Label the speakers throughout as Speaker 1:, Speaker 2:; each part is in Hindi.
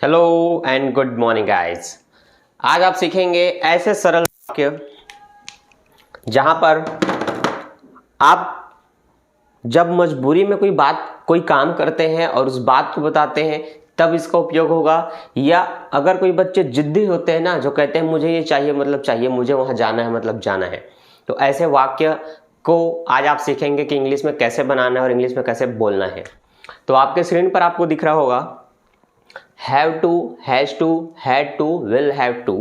Speaker 1: Hello and good morning guys. आज आप सीखेंगे ऐसे सरल वाक्य जहां पर आप जब मजबूरी में कोई काम करते हैं और उस बात को बताते हैं तब इसका उपयोग होगा, या अगर कोई बच्चे जिद्दी होते हैं ना, जो कहते हैं मुझे ये चाहिए मतलब चाहिए, मुझे वहां जाना है मतलब जाना है, तो ऐसे वाक्य को आज आप सीखेंगे कि इंग्लिश में कैसे बनाना है और इंग्लिश में कैसे बोलना है। तो आपके स्क्रीन पर आपको दिख रहा होगा have to, has to, had to, will have to.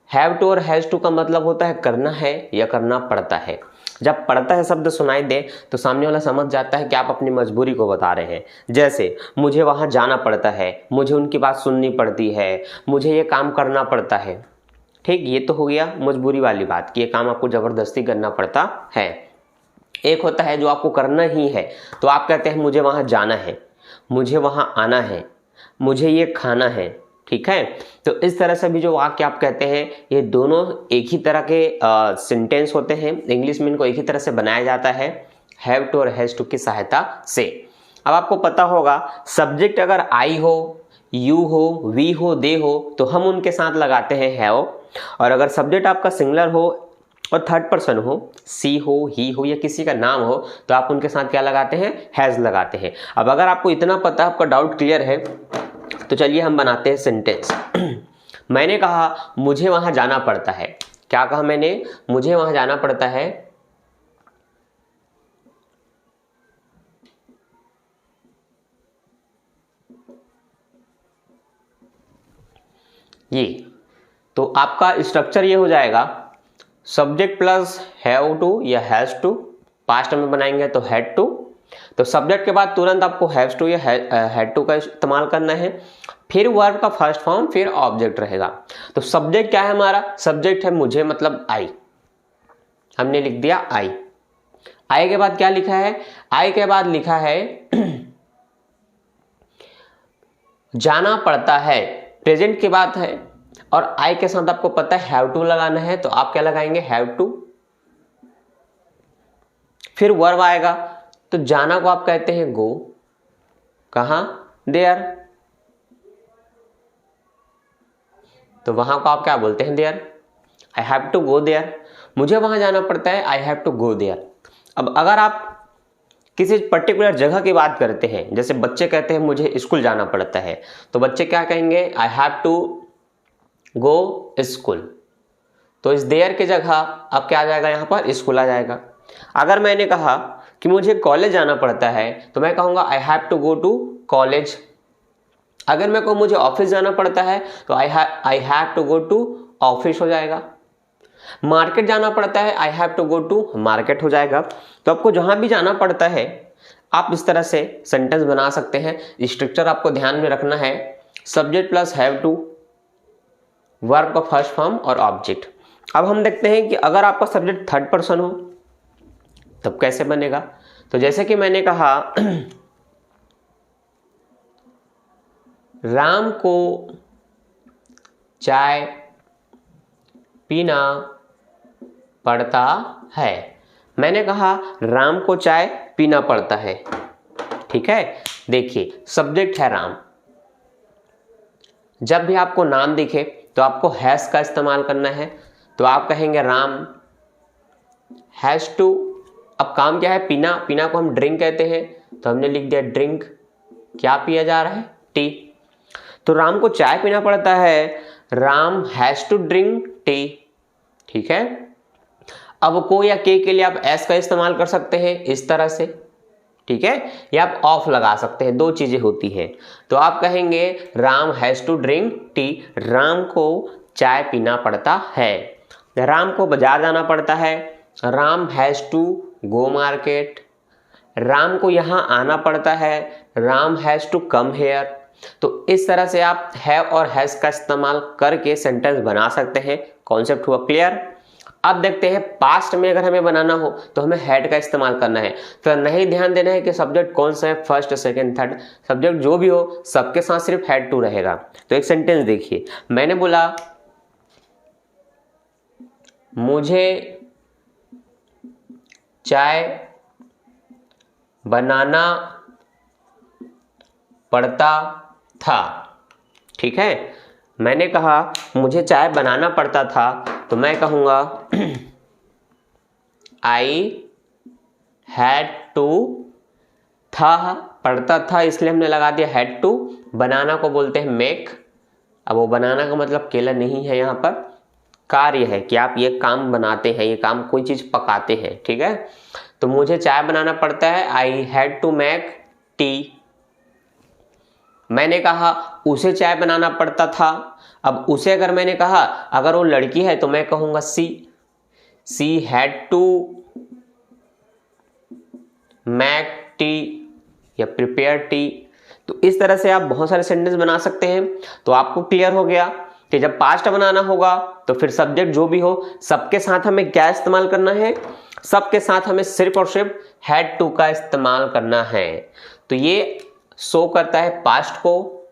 Speaker 1: Have to और हैज टू का मतलब होता है करना है या करना पड़ता है। जब पड़ता है शब्द सुनाई दे तो सामने वाला समझ जाता है कि आप अपनी मजबूरी को बता रहे हैं। जैसे मुझे वहां जाना पड़ता है, मुझे उनकी बात सुननी पड़ती है, मुझे ये काम करना पड़ता है। ठीक, ये तो हो गया मजबूरी वाली बात कि ये काम आपको जबरदस्ती करना पड़ता है। एक होता है जो आपको करना ही है, तो आप कहते हैं मुझे वहां जाना है, मुझे वहां आना है, मुझे ये खाना है। ठीक है, तो इस तरह से भी जो वाक्य आप कहते हैं ये दोनों एक ही तरह के सेंटेंस होते हैं। इंग्लिश में इनको एक ही तरह से बनाया जाता है, हैव टू और हैज टू की सहायता से। अब आपको पता होगा सब्जेक्ट अगर आई हो, यू हो, वी हो, दे हो तो हम उनके साथ लगाते हैं हैव, और अगर सब्जेक्ट आपका सिंगुलर हो और थर्ड पर्सन हो, सी हो, ही हो या किसी का नाम हो, तो आप उनके साथ क्या लगाते हैं, हैज लगाते हैं। अब अगर आपको इतना पता, आपका डाउट क्लियर है, तो चलिए हम बनाते हैं सेंटेंस। मैंने कहा मुझे वहां जाना पड़ता है। क्या कहा मैंने, मुझे वहां जाना पड़ता है। ये तो आपका स्ट्रक्चर ये हो जाएगा, सब्जेक्ट प्लस हैव टू या हैज टू, पास्ट में बनाएंगे तो हैड टू, तो सब्जेक्ट के बाद तुरंत आपको हैव टू या हैड टू का इस्तेमाल करना है, फिर वर्ब का फर्स्ट फॉर्म, फिर ऑब्जेक्ट रहेगा। तो सब्जेक्ट क्या है हमारा, सब्जेक्ट है मुझे मतलब आई, हमने लिख दिया आई। आई के बाद क्या लिखा है, आई के बाद लिखा है जाना पड़ता है, प्रेजेंट की बात है, और आई के साथ आपको पता है हैव टू लगाना है, तो आप क्या लगाएंगे, हैव टू। फिर वर्ब आएगा, तो जाना को आप कहते हैं गो, कहां, देयर, तो वहां को आप क्या बोलते हैं, there. I have to go there, मुझे वहां जाना पड़ता है, I have to go there. अब अगर आप किसी पर्टिकुलर जगह की बात करते हैं, जैसे बच्चे कहते हैं मुझे स्कूल जाना पड़ता है, तो बच्चे क्या कहेंगे, I have to go school, तो इस देयर की जगह अब क्या आ जाएगा, यहां पर स्कूल आ जाएगा। अगर मैंने कहा कि मुझे कॉलेज जाना पड़ता है, तो मैं कहूंगा I have to go to college. अगर मैं कहूँ मुझे ऑफिस जाना पड़ता है, तो I have to go to office हो जाएगा। मार्केट जाना पड़ता है, I have to go to market हो जाएगा। तो आपको जहां भी जाना पड़ता है आप इस तरह से सेंटेंस बना सकते हैं। स्ट्रक्चर आपको ध्यान में रखना है, subject plus have to, verb का फर्स्ट फॉर्म और ऑब्जेक्ट। अब हम देखते हैं कि अगर आपका सब्जेक्ट थर्ड पर्सन हो तब कैसे बनेगा। तो जैसे कि मैंने कहा राम को चाय पीना पड़ता है। मैंने कहा राम को चाय पीना पड़ता है। ठीक है, देखिए सब्जेक्ट है राम, जब भी आपको नाम दिखे तो आपको हैज का इस्तेमाल करना है, तो आप कहेंगे राम हैज टू। अब काम क्या है, पीना, पीना को हम ड्रिंक कहते हैं, तो हमने लिख दिया ड्रिंक, क्या पिया जा रहा है, टी। तो राम को चाय पीना पड़ता है, Ram has to drink tea. ठीक है, अब को या के लिए आप एस का इस्तेमाल कर सकते हैं इस तरह से। ठीक है, या आप ऑफ लगा सकते हैं, दो चीजें होती हैं। तो आप कहेंगे Ram has to drink tea, Ram को चाय पीना पड़ता है। राम को बाजार जाना पड़ता है, Ram has to go market. Ram को यहां आना पड़ता है, Ram has to come here. तो इस तरह से आप हैव और हैज का इस्तेमाल करके सेंटेंस बना सकते हैं। कॉन्सेप्ट हुआ क्लियर। अब देखते हैं पास्ट में अगर हमें बनाना हो तो हमें हैड का इस्तेमाल करना है। तो नहीं ध्यान देना है कि सब्जेक्ट कौन सा है, फर्स्ट, सेकंड, थर्ड, सब्जेक्ट जो भी हो सबके साथ सिर्फ हैड टू रहेगा। तो एक सेंटेंस देखिए, मैंने बोला मुझे चाय बनाना पड़ता था। ठीक है। मैंने कहा मुझे चाय बनाना पड़ता था, तो मैं कहूँगा आई हैड टू, था पढ़ता था इसलिए हमने लगा दिया हैड टू। बनाना को बोलते हैं मेक। अब वो बनाना का मतलब केला नहीं है, यहाँ पर कार्य है कि आप ये काम बनाते हैं, ये काम कोई चीज पकाते हैं, ठीक है। तो मुझे चाय बनाना पड़ता है, I had to make tea. मैंने कहा उसे चाय बनाना पड़ता था। अब उसे अगर मैंने कहा, अगर वो लड़की है तो मैं कहूंगा she had to make tea या प्रिपेयर टी। तो इस तरह से आप बहुत सारे सेंटेंस बना सकते हैं। तो आपको क्लियर हो गया कि जब पास्ट बनाना होगा तो फिर सब्जेक्ट जो भी हो सबके साथ हमें क्या इस्तेमाल करना है, सबके साथ हमें सिर्फ और सिर्फ हैड टू का इस्तेमाल करना है। तो ये शो करता है पास्ट को,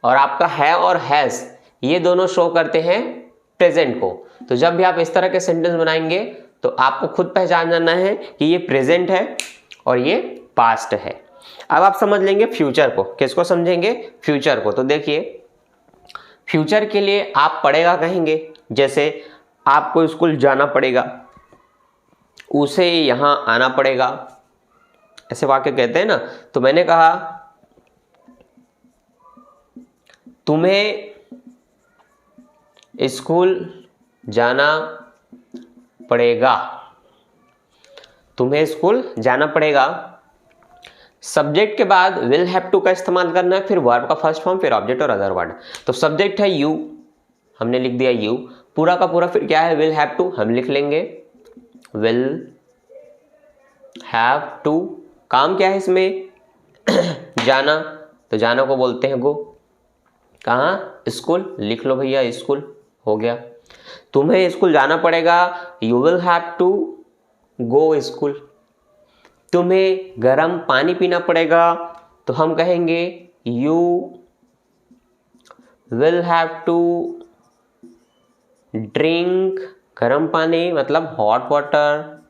Speaker 1: और आपका है और हैज ये दोनों शो करते हैं प्रेजेंट को। तो जब भी आप इस तरह के सेंटेंस बनाएंगे तो आपको खुद पहचान जाना है कि ये प्रेजेंट है और ये पास्ट है। अब आप समझ लेंगे फ्यूचर को। किसको समझेंगे? फ्यूचर को। तो देखिए फ्यूचर के लिए आप पढ़ेगा कहेंगे, जैसे आपको स्कूल जाना पड़ेगा, उसे यहां आना पड़ेगा, ऐसे वाक्य कहते हैं ना। तो मैंने कहा तुम्हें स्कूल जाना पड़ेगा, तुम्हें स्कूल जाना पड़ेगा। सब्जेक्ट के बाद विल हैव टू का इस्तेमाल करना है, फिर वर्ब का फर्स्ट फॉर्म, फिर ऑब्जेक्ट और अदर वर्ड। तो सब्जेक्ट है यू, हमने लिख दिया यू, पूरा का पूरा फिर क्या है विल हैव टू, हम लिख लेंगे विल हैव टू। काम क्या है इसमें? जाना, तो जाना को बोलते हैं गो। कहाँ? स्कूल, लिख लो भैया स्कूल, हो गया। तुम्हें स्कूल जाना पड़ेगा, you will have to go school. तुम्हें गर्म पानी पीना पड़ेगा, तो हम कहेंगे you will have to drink गर्म पानी, मतलब हॉट वाटर,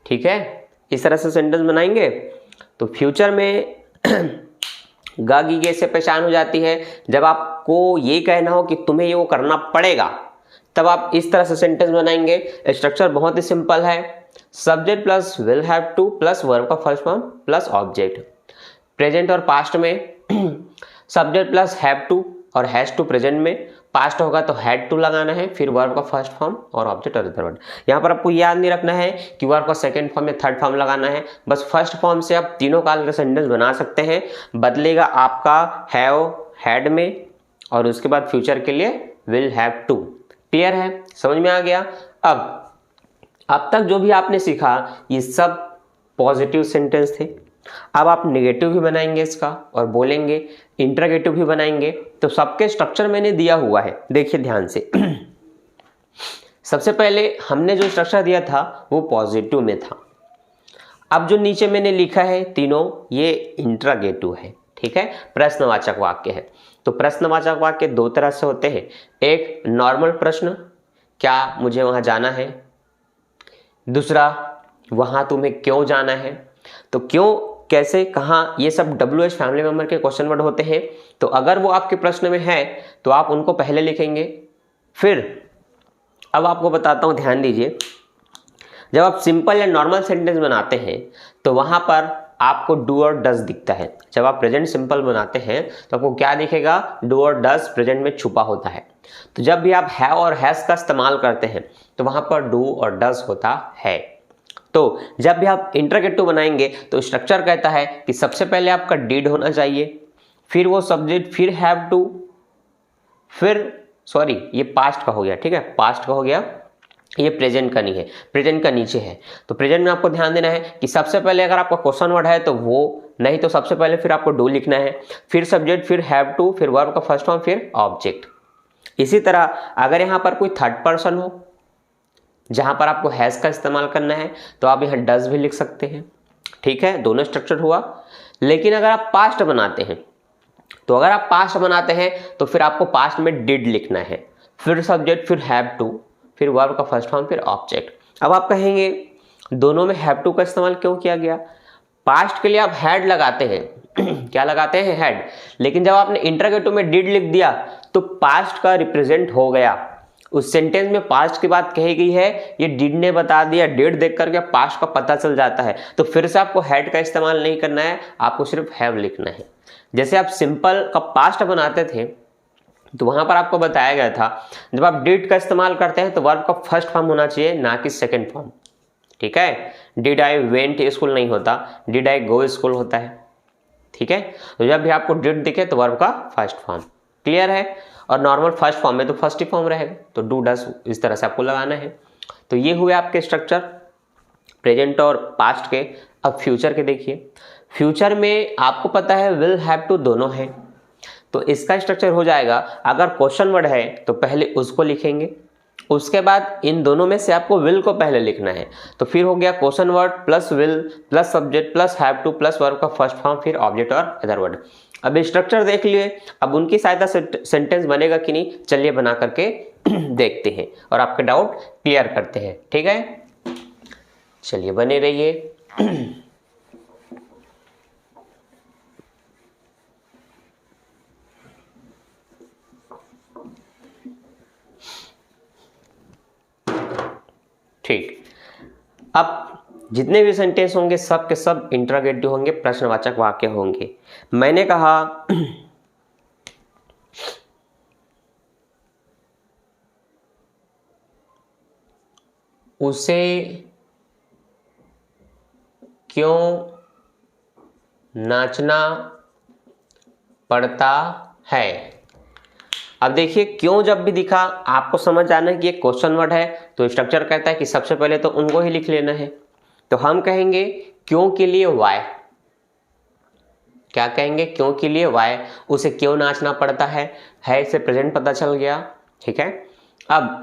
Speaker 1: ठीक है। इस तरह से सेंटेंस बनाएंगे। तो फ्यूचर में गागी के से पहचान हो जाती है। जब आपको ये कहना हो कि तुम्हें ये वो करना पड़ेगा, तब आप इस तरह से सेंटेंस बनाएंगे। स्ट्रक्चर बहुत ही सिंपल है, subject plus will have to plus verb का first form plus object. Present और पास्ट में सब्जेक्ट प्लस हैव टू और हैज टू प्रेजेंट में, पास्ट होगा तो हैड टू लगाना है, फिर वर्ब का फर्स्ट फॉर्म और ऑब्जेक्ट और अदर वर्ड। यहाँ पर आपको याद नहीं रखना है कि वर्ब का सेकंड फॉर्म या थर्ड फॉर्म लगाना है, बस फर्स्ट फॉर्म से आप तीनों काल का सेंटेंस बना सकते हैं। बदलेगा आपका हैव हैड में, और उसके बाद फ्यूचर के लिए विल हैव टू। क्लियर है? समझ में आ गया? अब तक जो भी आपने सीखा ये सब पॉजिटिव सेंटेंस थे। अब आप नेगेटिव भी बनाएंगे इसका और बोलेंगे, इंटरोगेटिव भी बनाएंगे। तो सबके स्ट्रक्चर मैंने दिया हुआ है, देखिए ध्यान से। सबसे पहले हमने जो स्ट्रक्चर दिया था वो पॉजिटिव में था। अब जो नीचे मैंने लिखा है तीनों, ये इंटरोगेटिव है, ठीक है, प्रश्नवाचक वाक्य है। तो प्रश्नवाचक वाक्य दो तरह से होते हैं। एक नॉर्मल प्रश्न, क्या मुझे वहां जाना है। दूसरा, वहां तुम्हें क्यों जाना है। तो क्यों, कैसे, कहाँ, ये सब WH फैमिली मेंबर के क्वेश्चन वर्ड होते हैं। तो अगर वो आपके प्रश्न में है तो आप उनको पहले लिखेंगे। फिर अब आपको बताता हूं, ध्यान दीजिए। जब आप सिंपल या नॉर्मल सेंटेंस बनाते हैं तो वहां पर आपको डू और डज दिखता है। जब आप प्रेजेंट सिंपल बनाते हैं तो आपको क्या दिखेगा? डू और डज प्रेजेंट में छुपा होता है। तो जब भी आप हैव और हैज का इस्तेमाल करते हैं तो वहां पर डू और डज होता है। तो जब भी आप इंटरोगेटिव बनाएंगे तो स्ट्रक्चर कहता है कि सबसे पहले आपका डिड होना चाहिए, फिर वो सब्जेक्ट, फिर हैव टू, फिर सॉरी ये पास्ट का हो गया, ठीक है, पास्ट का हो गया, ये प्रेजेंट का नहीं है, प्रेजेंट का नीचे है। तो प्रेजेंट में आपको ध्यान देना है कि सबसे पहले अगर आपका क्वेश्चन वर्ड है तो वो, नहीं तो सबसे पहले फिर आपको डू लिखना है, फिर सब्जेक्ट, फिर हैव टू, फिर वर्ब का फर्स्ट फॉर्म, फिर ऑब्जेक्ट। इसी तरह अगर यहाँ पर कोई थर्ड पर्सन हो जहां पर आपको हैज का इस्तेमाल करना है तो आप यहाँ डज भी लिख सकते हैं, ठीक है, दोनों स्ट्रक्चर हुआ। लेकिन अगर आप पास्ट बनाते हैं तो फिर आपको पास्ट में डिड लिखना है, फिर सब्जेक्ट, फिर हैव टू, फिर वर्ब का फर्स्ट फॉर्म, फिर ऑब्जेक्ट। अब आप कहेंगे दोनों में हैव टू का इस्तेमाल क्यों किया गया? पास्ट के लिए आप हैड लगाते हैं क्या लगाते हैं, हैड। लेकिन जब आपने इंटरोगेटिव में डिड लिख दिया तो पास्ट का रिप्रेजेंट हो गया। उस सेंटेंस में पास्ट की बात कही गई है, ये डिड ने बता दिया, डिड देख करके पास्ट का पता चल जाता है। तो फिर से आपको हैड का इस्तेमाल नहीं करना है, आपको सिर्फ हैव लिखना है। जैसे आप सिंपल का पास्ट बनाते थे तो वहां पर आपको बताया गया था, जब आप डिड का इस्तेमाल करते हैं तो वर्ब का फर्स्ट फॉर्म होना चाहिए, ना कि सेकंड फॉर्म। ठीक है, डिड आई वेंट स्कूल नहीं होता, डिड आई गो स्कूल होता है। ठीक है, तो जब भी आपको डिड दिखे तो वर्ब का फर्स्ट फॉर्म। क्लियर है। और नॉर्मल फर्स्ट फॉर्म में तो फर्स्ट ही फॉर्म रहेगा, तो डू डस इस तरह से आपको लगाना है। तो ये हुए आपके स्ट्रक्चर प्रेजेंट और पास्ट के। अब फ्यूचर के देखिए, फ्यूचर में आपको पता है विल हैव टू दोनों है, तो इसका स्ट्रक्चर हो जाएगा, अगर क्वेश्चन वर्ड है तो पहले उसको लिखेंगे, उसके बाद इन दोनों में से आपको विल को पहले लिखना है। तो फिर हो गया question word plus will plus subject plus have to plus verb का फर्स्ट फॉर्म, फिर ऑब्जेक्ट और अदर वर्ड। अब स्ट्रक्चर देख लिए, अब उनकी सहायता से सेंटेंस बनेगा कि नहीं, चलिए बना करके देखते हैं और आपके डाउट क्लियर करते हैं। ठीक है, चलिए बने रहिए। ठीक, अब जितने भी सेंटेंस होंगे सब के सब इंटरोगेटिव होंगे, प्रश्नवाचक वाक्य होंगे। मैंने कहा उसे क्यों नाचना पड़ता है। अब देखिए, क्यों जब भी दिखा आपको समझ आना है कि एक क्वेश्चन वर्ड है, तो स्ट्रक्चर कहता है कि सबसे पहले तो उनको ही लिख लेना है। तो हम कहेंगे क्यों के लिए वाई, क्या कहेंगे, क्यों के लिए वाई, उसे क्यों नाचना पड़ता है इससे प्रेजेंट पता चल गया। ठीक है, अब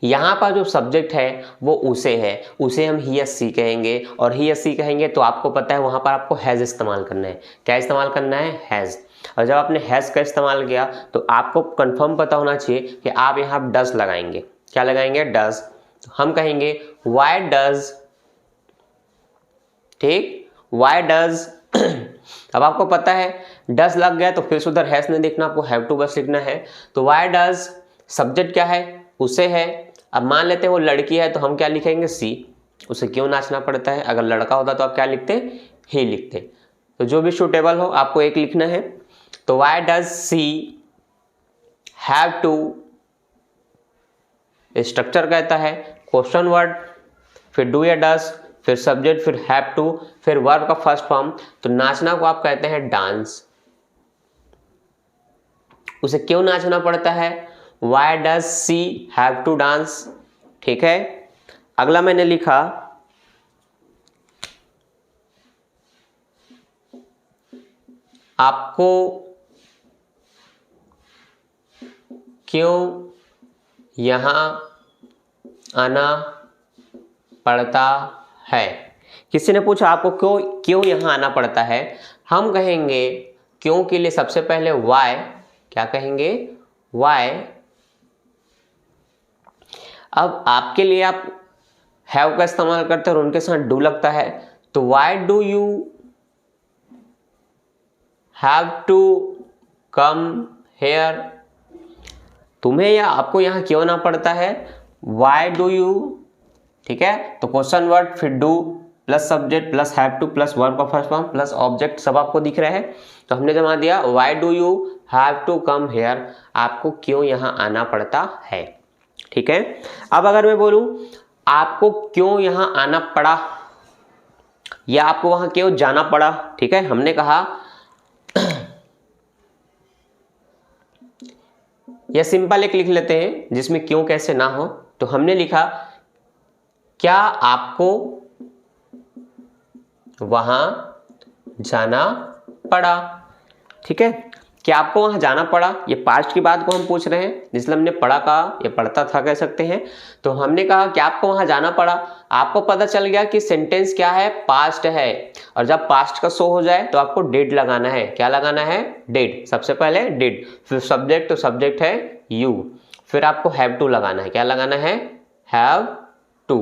Speaker 1: यहां पर जो सब्जेक्ट है वो उसे है, उसे हम ही या सी कहेंगे, और ही या सी कहेंगे तो आपको पता है वहां पर आपको हैज इस्तेमाल करना है। क्या इस्तेमाल करना है, हैज। और जब आपने हैज का इस्तेमाल किया तो आपको कंफर्म पता होना चाहिए कि आप यहाँ डज लगाएंगे। क्या लगाएंगे, डज। तो हम कहेंगे वाई डज, ठीक, वाई डज। अब आपको पता है डज लग गया तो फिर से उधर हैज नहीं देखना, आपको हैव टू बस लिखना है। तो वाई डज, सब्जेक्ट क्या है, उसे है। अब मान लेते हैं वो लड़की है तो हम क्या लिखेंगे, सी, उसे क्यों नाचना पड़ता है। अगर लड़का होता तो आप क्या लिखते, ही लिखते। तो जो भी सूटेबल हो आपको एक लिखना है। तो why does she have to, structure कहता है क्वेश्चन वर्ड, फिर डू या डज, फिर सब्जेक्ट, फिर हैव टू, फिर वर्ब का फर्स्ट फॉर्म। तो नाचना को आप कहते हैं डांस। उसे क्यों नाचना पड़ता है, why does she have to dance. ठीक है, अगला मैंने लिखा आपको क्यों यहां आना पड़ता है। किसी ने पूछा आपको क्यों यहां आना पड़ता है, हम कहेंगे क्यों के लिए सबसे पहले वाई, क्या कहेंगे, वाई। अब आपके लिए आप हैव का इस्तेमाल करते हैं और उनके साथ डू लगता है, तो why do you have to come here, तुम्हें या आपको यहां क्यों ना पड़ता है, वाई डू यू। ठीक है, तो क्वेश्चन वर्ड, फिर do plus subject plus have to plus verb का फर्स्ट फॉर्म प्लस ऑब्जेक्ट, सब आपको दिख रहा है। तो हमने जमा दिया why do you have to come here, आपको क्यों यहां आना पड़ता है। ठीक है, अब अगर मैं बोलूं आपको क्यों यहां आना पड़ा या आपको वहां क्यों जाना पड़ा। ठीक है, हमने कहा या सिंपल एक लिख लेते हैं जिसमें क्यों कैसे ना हो। तो हमने लिखा क्या आपको वहां जाना पड़ा। ठीक है, क्या आपको वहां जाना पड़ा, ये पास्ट की बात को हम पूछ रहे हैं, जिसलिए हमने पढ़ा कहा या पढ़ता था कह सकते हैं। तो हमने कहा कि आपको वहां जाना पड़ा, आपको पता चल गया कि सेंटेंस क्या है, पास्ट है। और जब पास्ट का शो हो जाए तो आपको डिड लगाना है। क्या लगाना है, डिड। सबसे पहले डिड, फिर सब्जेक्ट, तो सब्जेक्ट है यू, फिर आपको हैव टू लगाना है। क्या लगाना है, हैव टू।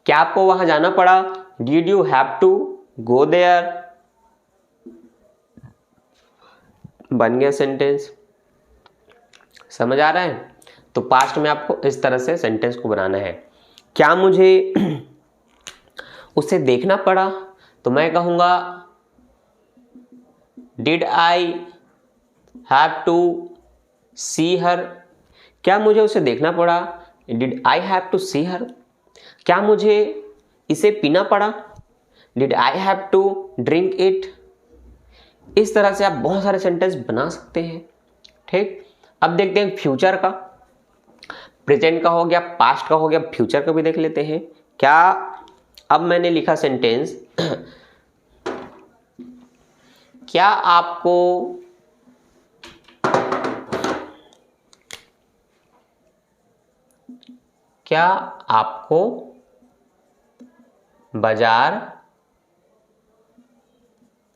Speaker 1: क्या आपको वहां जाना पड़ा, did you have to go there. बन गया सेंटेंस। समझ आ रहा है? तो पास्ट में आपको इस तरह से सेंटेंस को बनाना है। क्या मुझे उसे देखना पड़ा? तो मैं कहूँगा did I have to see her. क्या मुझे उसे देखना पड़ा? Did I have to see her. क्या मुझे इसे पीना पड़ा? Did I have to drink it. इस तरह से आप बहुत सारे सेंटेंस बना सकते हैं। ठीक, अब देखते हैं फ्यूचर का। प्रेजेंट का हो गया, पास्ट का हो गया, फ्यूचर का भी देख लेते हैं। क्या अब मैंने लिखा सेंटेंस क्या आपको बाजार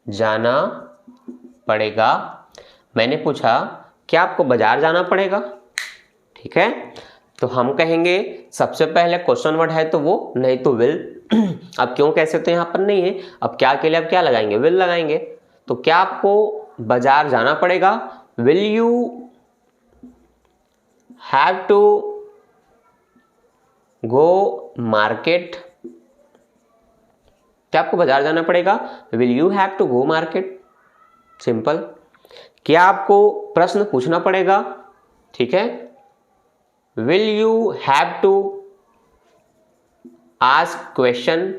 Speaker 1: जाना पड़ेगा? मैंने पूछा क्या आपको बाजार जाना पड़ेगा? ठीक है, तो हम कहेंगे सबसे पहले क्वेश्चन वर्ड है तो वो, नहीं तो विल। अब क्यों कह सकते हैं, यहाँ पर नहीं है। अब क्या के लिए अब क्या लगाएंगे? विल लगाएंगे। तो क्या आपको बाजार जाना पड़ेगा? Will you have to go market? क्या आपको बाजार जाना पड़ेगा? Will you have to go market. Simple. क्या आपको प्रश्न पूछना पड़ेगा? ठीक है, will you have to ask question.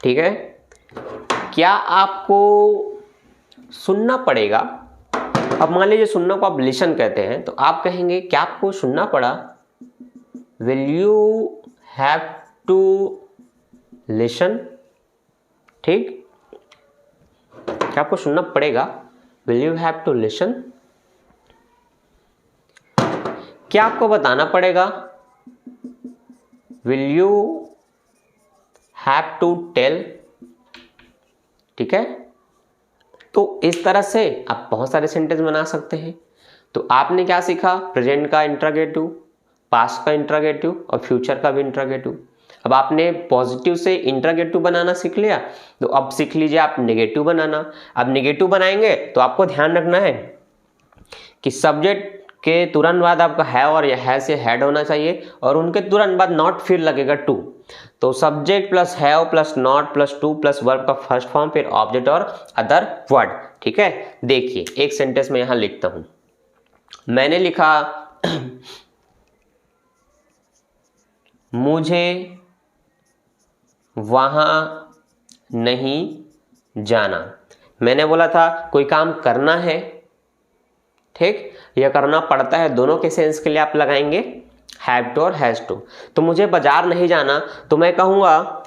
Speaker 1: ठीक है, क्या आपको सुनना पड़ेगा? अब मान लीजिए सुनना को आप लिसन कहते हैं, तो आप कहेंगे क्या आपको सुनना पड़ा? Will you have to listen. ठीक, क्या आपको सुनना पड़ेगा? Will you have to listen. क्या आपको बताना पड़ेगा? Will you have to tell. ठीक है, तो इस तरह से आप बहुत सारे सेंटेंस बना सकते हैं। तो आपने क्या सीखा? प्रेजेंट का इंट्रोगेटिव, पास्ट का इंट्रोगेटिव और फ्यूचर का भी इंट्रोगेटिव। अब आपने पॉजिटिव से इंट्रोगेटिव बनाना सीख लिया, तो अब सीख लीजिए आप नेगेटिव बनाना। अब नेगेटिव बनाएंगे तो आपको ध्यान रखना है कि सब्जेक्ट के तुरंत बाद आपका है और या है से हेड होना चाहिए, और उनके तुरंत बाद नॉट फिर लगेगा टू। तो subject plus have plus not plus to plus verb का फर्स्ट फॉर्म, फिर ऑब्जेक्ट और अदर वर्ड। ठीक है, देखिए एक सेंटेंस में यहां लिखता हूं। मैंने लिखा मुझे वहां नहीं जाना। मैंने बोला था कोई काम करना है, ठीक, या करना पड़ता है, दोनों के सेंस के लिए आप लगाएंगे हैव टू और हैज टू। तो मुझे बाजार नहीं जाना, तो मैं कहूंगा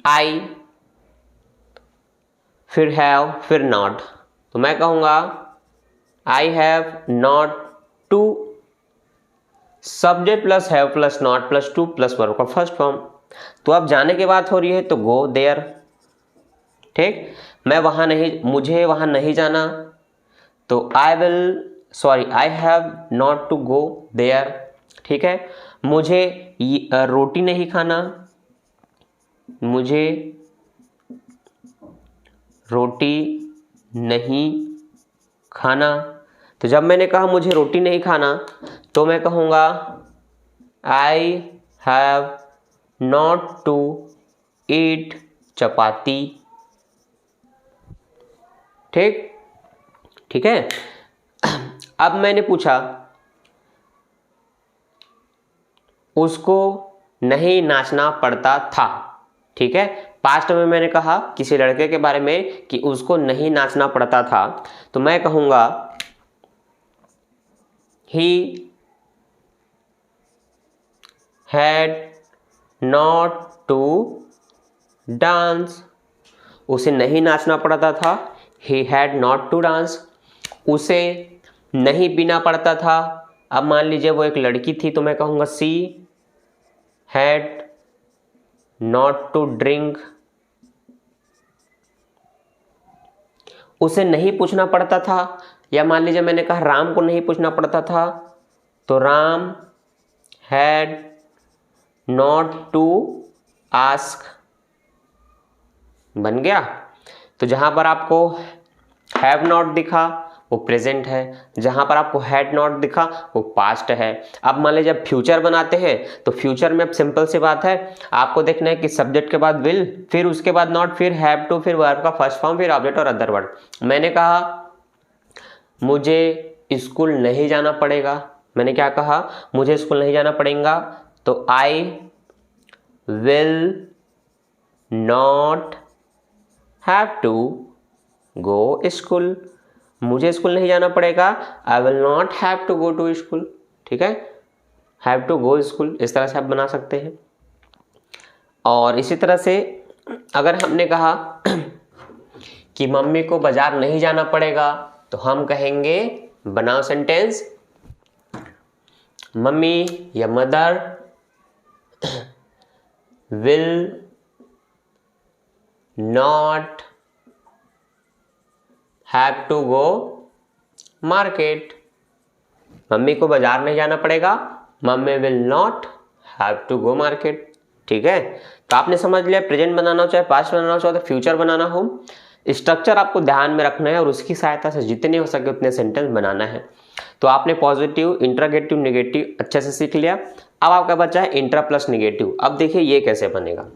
Speaker 1: आई, फिर हैव, फिर नॉट। तो मैं कहूंगा I have not to, subject plus have plus not plus to plus verb का फर्स्ट फॉर्म। तो अब जाने की बात हो रही है तो गो देयर। ठीक, मैं वहां नहीं, मुझे वहां नहीं जाना, तो I have not to go there. ठीक है, मुझे रोटी नहीं खाना, मुझे रोटी नहीं खाना। तो जब मैंने कहा मुझे रोटी नहीं खाना, तो मैं कहूँगा I have not to eat chapati. ठीक, ठीक है। अब मैंने पूछा उसको नहीं नाचना पड़ता था। ठीक है, पास्ट में मैंने कहा किसी लड़के के बारे में कि उसको नहीं नाचना पड़ता था, तो मैं कहूँगा he had not to dance। उसे नहीं नाचना पड़ता था, he had not to dance। उसे नहीं पीना पड़ता था। अब मान लीजिए वो एक लड़की थी, तो मैं कहूँगा she had not to drink। उसे नहीं पूछना पड़ता था, या मान लीजिए मैंने कहा राम को नहीं पूछना पड़ता था, तो Ram had not to ask. बन गया। तो जहां पर आपको हैव नॉट दिखा वो प्रेजेंट है, जहां पर आपको हैड नॉट दिखा वो पास्ट है। अब मान लीजिए जब फ्यूचर बनाते हैं तो फ्यूचर में अब सिंपल सी बात है, आपको देखना है कि सब्जेक्ट के बाद विल, फिर उसके बाद नॉट, फिर हैव टू, फिर वर्ब का फर्स्ट फॉर्म, फिर ऑब्जेक्ट और अदर वर्ड। मैंने कहा मुझे स्कूल नहीं जाना पड़ेगा, मैंने क्या कहा, मुझे स्कूल नहीं जाना पड़ेगा, तो I will not have to go school. मुझे स्कूल नहीं जाना पड़ेगा, I will not have to go to school. ठीक है, हैव टू गो स्कूल, इस तरह से आप बना सकते हैं। और इसी तरह से अगर हमने कहा कि मम्मी को बाजार नहीं जाना पड़ेगा, तो हम कहेंगे, बनाओ सेंटेंस, मम्मी या mother will not have to go market. Mummy को बाजार नहीं जाना पड़ेगा, mummy will not have to go market. ठीक है, तो आपने समझ लिया, प्रेजेंट बनाना हो चाहे पास्ट बनाना हो चाहे फ्यूचर बनाना हो, स्ट्रक्चर आपको ध्यान में रखना है और उसकी सहायता से जितने हो सके उतने सेंटेंस बनाना है। तो आपने पॉजिटिव, इंट्रोगेटिव, नेगेटिव अच्छे से सीख लिया। अब आपका बचा है इंट्रा प्लस नेगेटिव। अब देखिए ये कैसे बनेगा।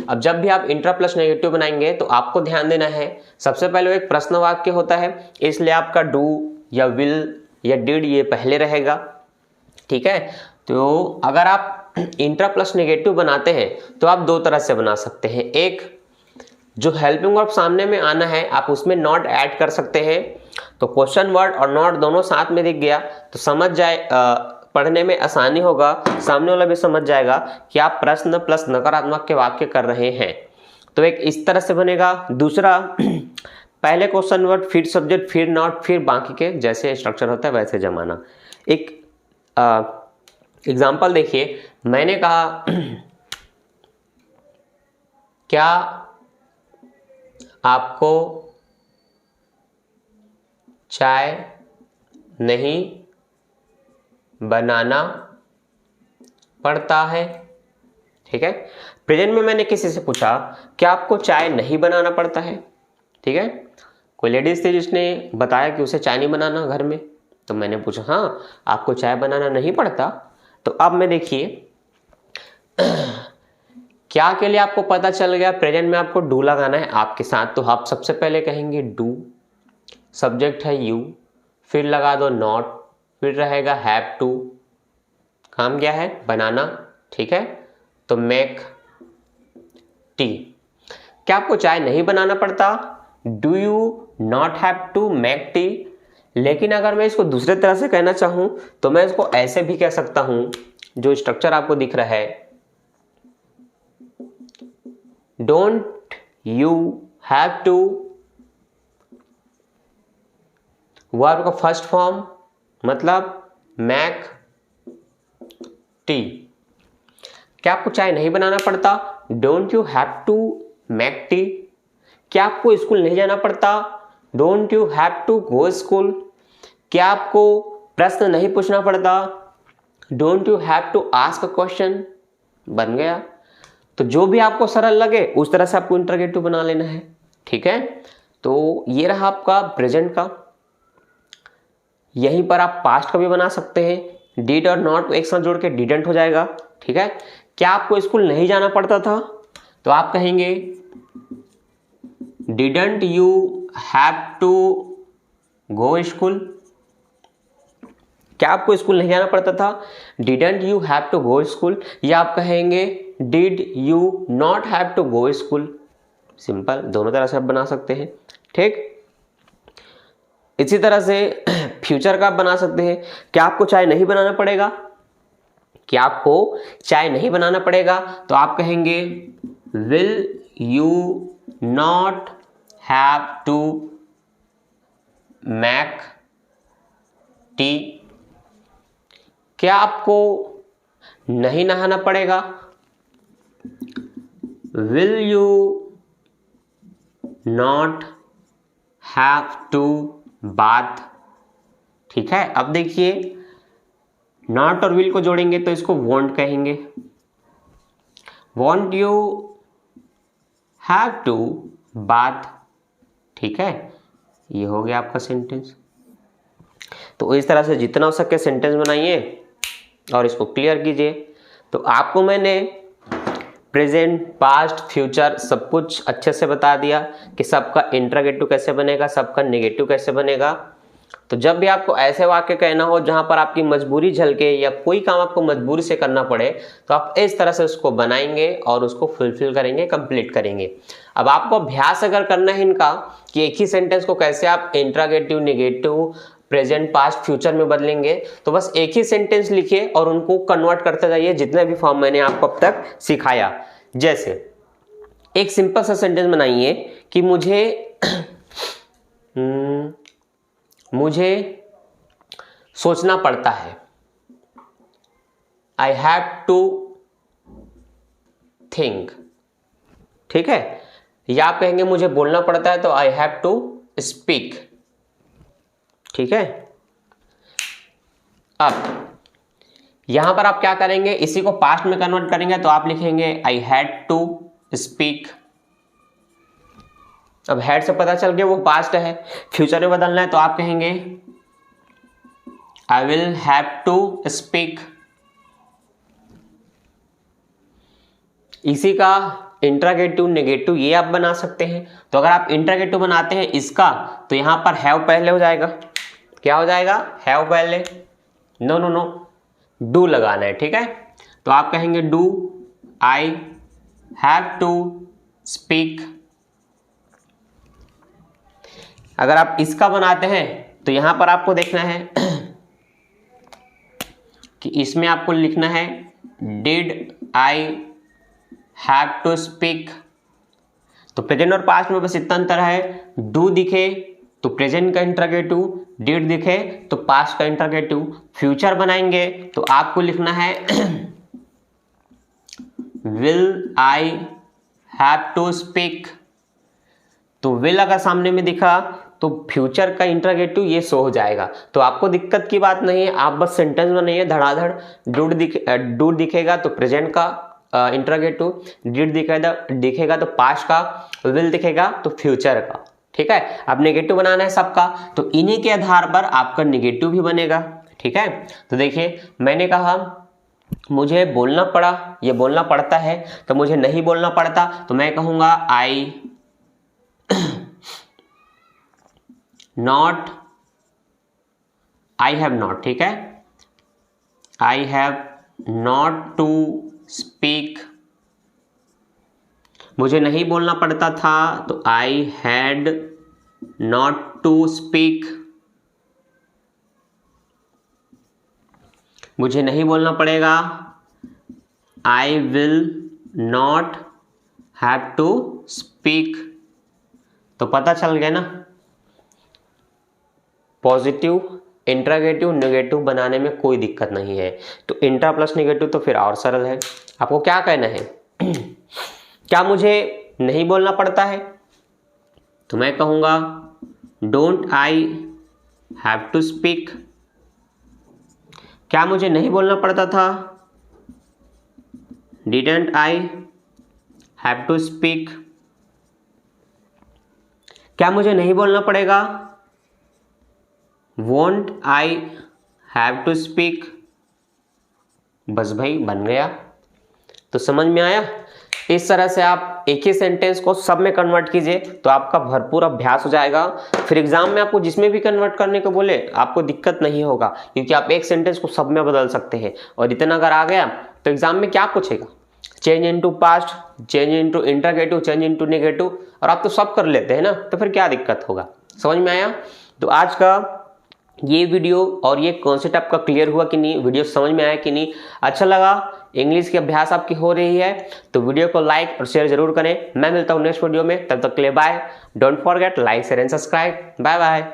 Speaker 1: अब जब भी आप इंट्रा प्लस नेगेटिव बनाएंगे तो आपको ध्यान देना है, सबसे पहले एक प्रश्न वाक्य होता है, इसलिए आपका डू या विल या डिड ये पहले रहेगा। ठीक है, तो अगर आप इंट्रा प्लस नेगेटिव बनाते हैं तो आप दो तरह से बना सकते हैं। एक, जो हेल्पिंग वर्ब सामने में आना है आप उसमें नॉट ऐड कर सकते हैं, तो क्वेश्चन वर्ड और नॉट दोनों साथ में दिख गया तो समझ जाए, पढ़ने में आसानी होगा, सामने वाला भी समझ जाएगा कि आप प्रश्न प्लस नकारात्मक के वाक्य कर रहे हैं। तो एक इस तरह से बनेगा। दूसरा, पहले क्वेश्चन वर्ड फिर सब्जेक्ट फिर नॉट फिर बाकी के जैसे स्ट्रक्चर होता है वैसे जमाना। एक एग्जाम्पल देखिए, मैंने कहा क्या आपको चाय नहीं बनाना पड़ता है। ठीक है, प्रेजेंट में मैंने किसी से पूछा क्या आपको चाय नहीं बनाना पड़ता है। ठीक है, कोई लेडीज थी जिसने बताया कि उसे चाय नहीं बनाना घर में, तो मैंने पूछा हाँ आपको चाय बनाना नहीं पड़ता। तो अब मैं देखिए क्या के लिए आपको पता चल गया, प्रेजेंट में आपको डू लगाना है आपके साथ, तो आप सबसे पहले कहेंगे डू, सब्जेक्ट है यू, फिर लगा दो नॉट, फिर रहेगा हैव टू, काम क्या है बनाना। ठीक है, तो मेक टी। क्या आपको चाय नहीं बनाना पड़ता, do you not have to make tea. लेकिन अगर मैं इसको दूसरे तरह से कहना चाहूं तो मैं इसको ऐसे भी कह सकता हूं, जो स्ट्रक्चर आपको दिख रहा है, don't you have to, verb का फर्स्ट फॉर्म मतलब मैक टी। क्या आपको चाय नहीं बनाना पड़ता, don't you have to make tea. क्या आपको स्कूल नहीं जाना पड़ता, don't you have to go school. क्या आपको प्रश्न नहीं पूछना पड़ता, don't you have to ask a question. बन गया। तो जो भी आपको सरल लगे उस तरह से आपको इंटरोगेटिव बना लेना है। ठीक है, तो ये रहा आपका प्रेजेंट का। यहीं पर आप पास्ट का भी बना सकते हैं, डिड और नॉट एक साथ जोड़ के डिडंट हो जाएगा। ठीक है, क्या आपको स्कूल नहीं जाना पड़ता था, तो आप कहेंगे didn't you have to go school. क्या आपको स्कूल नहीं जाना पड़ता था, didn't you have to go school. या आप कहेंगे did you not have to go school. Simple, दोनों तरह से आप बना सकते हैं। ठीक, इसी तरह से फ्यूचर का आप बना सकते हैं, क्या आपको चाय नहीं बनाना पड़ेगा, क्या आपको चाय नहीं बनाना पड़ेगा, तो आप कहेंगे will you not have to make tea. क्या आपको नहीं नहाना पड़ेगा, will you not have to bath. ठीक है, अब देखिए नॉट और विल को जोड़ेंगे तो इसको वॉन्ट कहेंगे, won't you have to bath. ठीक है, ये हो गया आपका सेंटेंस। तो इस तरह से जितना हो सके सेंटेंस बनाइए और इसको क्लियर कीजिए। तो आपको मैंने प्रेजेंट, पास्ट, फ्यूचर सब कुछ अच्छे से बता दिया कि सबका इंट्रोगेटिव कैसे बनेगा, सबका नेगेटिव कैसे बनेगा। तो जब भी आपको ऐसे वाक्य कहना हो जहां पर आपकी मजबूरी झलके या कोई काम आपको मजबूरी से करना पड़े, तो आप इस तरह से उसको बनाएंगे और उसको फुलफिल करेंगे, कंप्लीट करेंगे। अब आपको अभ्यास अगर करना है इनका कि एक ही सेंटेंस को कैसे आप interrogative, negative, present, past, future में बदलेंगे, तो बस एक ही सेंटेंस लिखिए और उनको कन्वर्ट करते जाइए जितने भी फॉर्म मैंने आपको अब तक सिखाया। जैसे एक सिंपल सा सेंटेंस बनाइए कि मुझे सोचना पड़ता है, आई हैव टू थिंक। ठीक है, या आप कहेंगे मुझे बोलना पड़ता है तो आई हैव टू स्पीक। ठीक है, अब यहां पर आप क्या करेंगे, इसी को पास्ट में कन्वर्ट करेंगे तो आप लिखेंगे आई हैड टू स्पीक। अब हैड से पता चल गया वो पास्ट है। फ्यूचर में बदलना है तो आप कहेंगे I will have to speak. इसी का इंट्रोगेटिव, नेगेटिव ये आप बना सकते हैं। तो अगर आप इंट्रोगेटिव बनाते हैं इसका तो यहां पर हैव पहले हो जाएगा। क्या हो जाएगा? हैव पहले। नो नो नो, डू लगाना है। ठीक है, तो आप कहेंगे do I have to speak. अगर आप इसका बनाते हैं तो यहां पर आपको देखना है कि इसमें आपको लिखना है did I have to speak. तो प्रेजेंट और पास्ट में बस इतना अंतर है, डू दिखे तो प्रेजेंट का इंट्रोगेटिव, डिड दिखे तो पास्ट का इंट्रोगेटिव। फ्यूचर बनाएंगे तो आपको लिखना है will I have to speak. तो विल अगर सामने में दिखा तो फ्यूचर का इंट्रोगेटिव ये शो हो जाएगा। तो आपको दिक्कत की बात नहीं है, आप बस सेंटेंस बनाइए धड़ाधड़। डू दिखेगा तो प्रेजेंट का इंट्रोगेटिव, डिड दिखेगा तो पास्ट का, विल दिखेगा तो फ्यूचर का। ठीक है, अब नेगेटिव बनाना है सबका, तो इन्हीं के आधार पर आपका नेगेटिव भी बनेगा। ठीक है, तो देखिए मैंने कहा मुझे बोलना पड़ा, ये बोलना पड़ता है, तो मुझे नहीं बोलना पड़ता तो मैं कहूंगा I not, I have not. ठीक है, I have not to speak. मुझे नहीं बोलना पड़ता था तो I had not to speak. मुझे नहीं बोलना पड़ेगा, I will not have to speak. तो पता चल गया ना, पॉजिटिव, इंट्रोगेटिव, नेगेटिव बनाने में कोई दिक्कत नहीं है। तो इंट्रा प्लस नेगेटिव तो फिर और सरल है। आपको क्या कहना है क्या मुझे नहीं बोलना पड़ता है? तो मैं कहूंगा don't I have to speak. क्या मुझे नहीं बोलना पड़ता था? Didn't I have to speak. क्या मुझे नहीं बोलना पड़ेगा? Won't I have to speak. बस भाई बन गया। तो समझ में आया? इस तरह से आप एक ही सेंटेंस को सब में कन्वर्ट कीजिए तो आपका भरपूर अभ्यास हो जाएगा। फिर एग्जाम में आपको जिसमें भी कन्वर्ट करने को बोले आपको दिक्कत नहीं होगा, क्योंकि आप एक सेंटेंस को सब में बदल सकते हैं। और इतना अगर आ गया तो एग्जाम में क्या पूछेगा? Change into past, change into interrogative, change into negative, और आप तो सब कर लेते हैं ना, तो फिर क्या दिक्कत होगा। समझ में आया? तो आज का ये वीडियो और ये कॉन्सेप्ट आपका क्लियर हुआ कि नहीं, वीडियो समझ में आया कि नहीं, अच्छा लगा, इंग्लिश की अभ्यास आपकी हो रही है, तो वीडियो को लाइक और शेयर जरूर करें। मैं मिलता हूँ नेक्स्ट वीडियो में, तब तक के लिए bye. Don't forget like, share and subscribe. Bye bye.